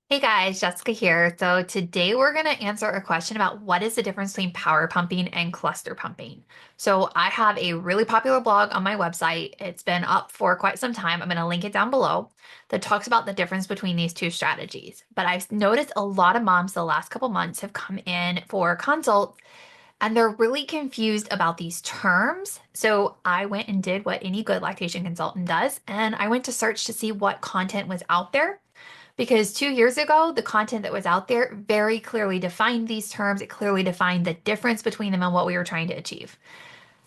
Hey guys, Jessica here. So today we're going to answer a question about what is the difference between power pumping and cluster pumping. So I have a really popular blog on my website. It's been up for quite some time. I'm going to link it down below that talks about the difference between these two strategies. But I've noticed a lot of moms the last couple months have come in for consults and they're really confused about these terms. So I went and did what any good lactation consultant does, and I went to search to see what content was out there because 2 years ago, the content that was out there very clearly defined these terms. It clearly defined the difference between them and what we were trying to achieve.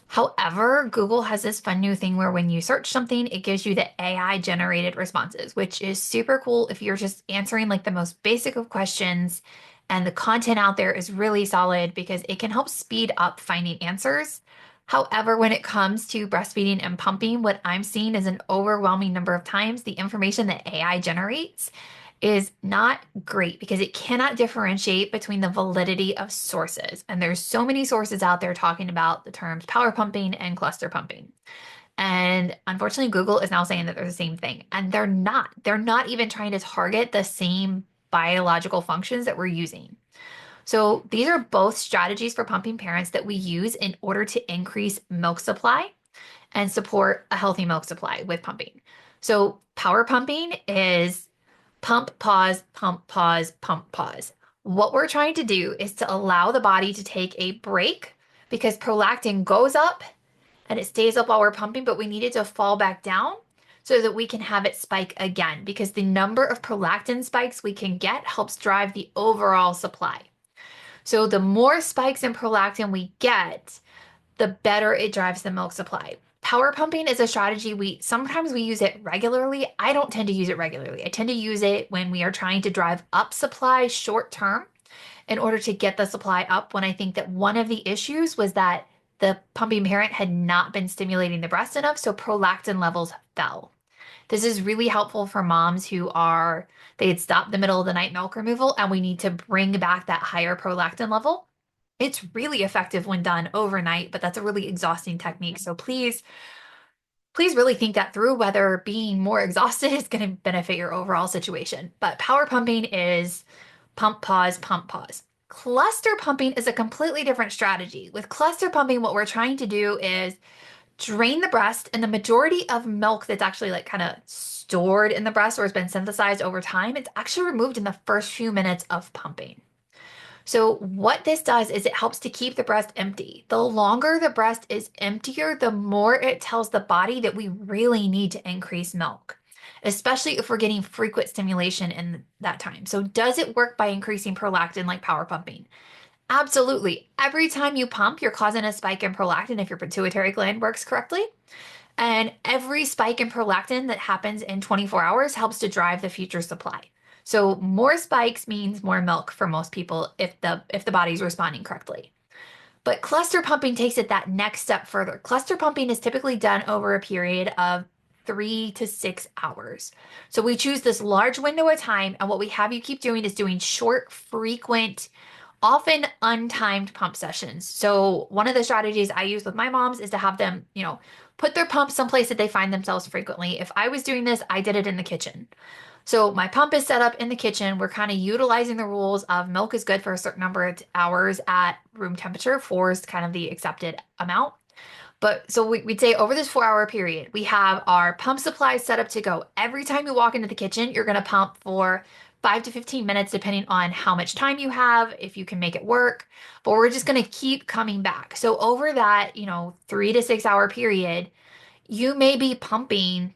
However, Google has this fun new thing where when you search something, it gives you the AI generated responses, which is super cool if you're just answering like the most basic of questions. And the content out there is really solid because it can help speed up finding answers. However, when it comes to breastfeeding and pumping, what I'm seeing is an overwhelming number of times the information that AI generates is not great because it cannot differentiate between the validity of sources. And there's so many sources out there talking about the terms power pumping and cluster pumping. And unfortunately, Google is now saying that they're the same thing. And they're not. They're not even trying to target the same biological functions that we're using. So these are both strategies for pumping parents that we use in order to increase milk supply and support a healthy milk supply with pumping. So power pumping is pump, pause, pump, pause, pump, pause. What we're trying to do is to allow the body to take a break because prolactin goes up and it stays up while we're pumping, but we need it to fall back down so that we can have it spike again because the number of prolactin spikes we can get helps drive the overall supply. So the more spikes in prolactin we get, the better it drives the milk supply. Power pumping is a strategy we use it regularly. I don't tend to use it regularly. I tend to use it when we are trying to drive up supply short term in order to get the supply up when I think that one of the issues was that the pumping parent had not been stimulating the breast enough, so prolactin levels fell. This is really helpful for moms they had stopped the middle of the night milk removal and we need to bring back that higher prolactin level. It's really effective when done overnight, but that's a really exhausting technique. So please really think that through whether being more exhausted is going to benefit your overall situation. But power pumping is pump, pause, pump, pause. Cluster pumping is a completely different strategy. With cluster pumping, what we're trying to do is drain the breast, and the majority of milk that's actually like kind of stored in the breast or has been synthesized over time, it's actually removed in the first few minutes of pumping. So what this does is it helps to keep the breast empty. The longer the breast is emptier, the more it tells the body that we really need to increase milk, especially if we're getting frequent stimulation in that time. So does it work by increasing prolactin like power pumping? Absolutely. Every time you pump, you're causing a spike in prolactin if your pituitary gland works correctly. And every spike in prolactin that happens in 24 hours helps to drive the future supply. So more spikes means more milk for most people if the body's responding correctly. But cluster pumping takes it that next step further. Cluster pumping is typically done over a period of 3 to 6 hours. So we choose this large window of time, and what we have you keep doing is doing short, frequent, often untimed pump sessions. So one of the strategies I use with my moms is to have them, put their pump someplace that they find themselves frequently. If I was doing this, I did it in the kitchen. So my pump is set up in the kitchen. We're kind of utilizing the rules of milk is good for a certain number of hours at room temperature. Four is kind of the accepted amount. But so we'd say over this 4 hour period, we have our pump supply set up to go. Every time you walk into the kitchen, you're going to pump for 5 to 15 minutes, depending on how much time you have, if you can make it work. But we're just going to keep coming back. So over that, 3 to 6 hour period, you may be pumping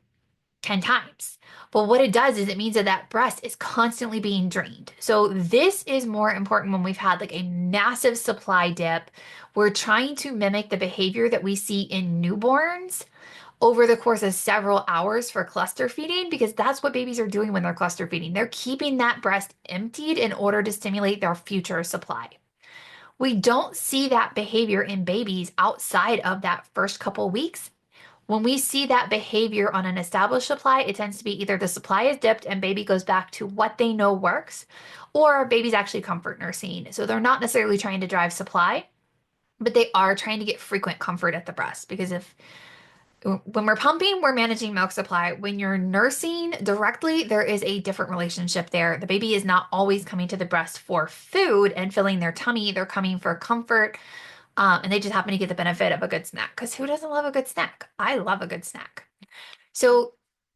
10 times. But what it does is it means that that breast is constantly being drained. So this is more important when we've had like a massive supply dip. We're trying to mimic the behavior that we see in newborns over the course of several hours for cluster feeding because that's what babies are doing when they're cluster feeding. They're keeping that breast emptied in order to stimulate their future supply. We don't see that behavior in babies outside of that first couple weeks. When we see that behavior on an established supply, it tends to be either the supply is dipped and baby goes back to what they know works, or baby's actually comfort nursing. So they're not necessarily trying to drive supply, but they are trying to get frequent comfort at the breast because if When we're pumping, we're managing milk supply. When you're nursing directly, there is a different relationship there. The baby is not always coming to the breast for food and filling their tummy. They're coming for comfort, and they just happen to get the benefit of a good snack. Because who doesn't love a good snack? I love a good snack. So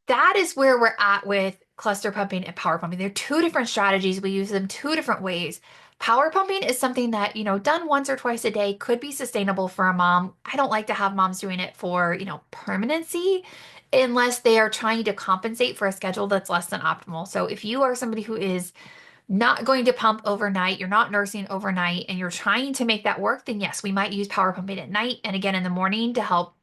that is where we're at with cluster pumping and power pumping. They're two different strategies. We use them two different ways. Power pumping is something that, done once or twice a day could be sustainable for a mom. I don't like to have moms doing it for, permanency unless they are trying to compensate for a schedule that's less than optimal. So if you are somebody who is not going to pump overnight, you're not nursing overnight, and you're trying to make that work, then yes, we might use power pumping at night and again in the morning to help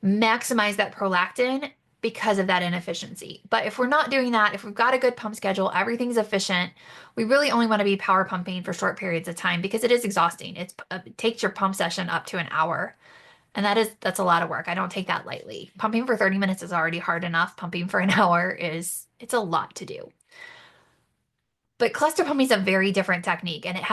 maximize that prolactin because of that inefficiency. But if we're not doing that, if we've got a good pump schedule, everything's efficient, we really only want to be power pumping for short periods of time because it is exhausting. It takes your pump session up to an hour. And that's a lot of work. I don't take that lightly. Pumping for 30 minutes is already hard enough. Pumping for an hour it's a lot to do. But cluster pumping is a very different technique and it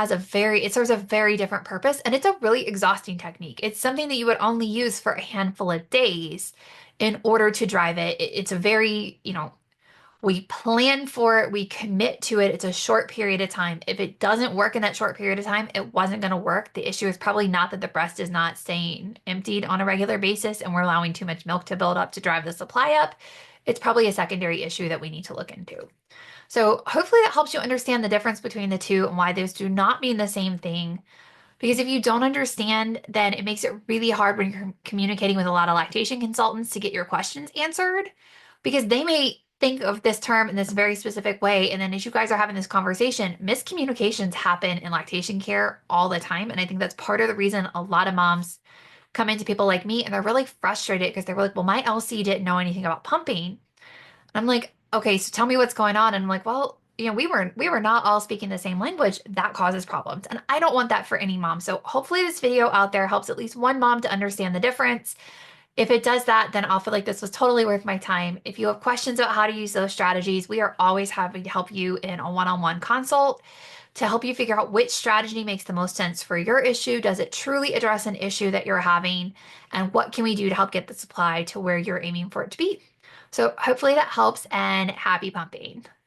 serves a very different purpose and it's a really exhausting technique. It's something that you would only use for a handful of days in order to drive it. It's a very, we plan for it, we commit to it. It's a short period of time. If it doesn't work in that short period of time, it wasn't going to work. The issue is probably not that the breast is not staying emptied on a regular basis and we're allowing too much milk to build up to drive the supply up. It's probably a secondary issue that we need to look into. So hopefully that helps you understand the difference between the two and why those do not mean the same thing. Because if you don't understand, then it makes it really hard when you're communicating with a lot of lactation consultants to get your questions answered. Because they may think of this term in this very specific way. And then as you guys are having this conversation, miscommunications happen in lactation care all the time. And I think that's part of the reason a lot of moms come into people like me and they're really frustrated because they're like, well, my LC didn't know anything about pumping. I'm like, okay, so tell me what's going on. And I'm like, well, we were not all speaking the same language. That causes problems. And I don't want that for any mom. So hopefully this video out there helps at least one mom to understand the difference. If it does that, then I'll feel like this was totally worth my time. If you have questions about how to use those strategies, we are always happy to help you in a one-on-one consult to help you figure out which strategy makes the most sense for your issue. Does it truly address an issue that you're having? And what can we do to help get the supply to where you're aiming for it to be? So hopefully that helps and happy pumping.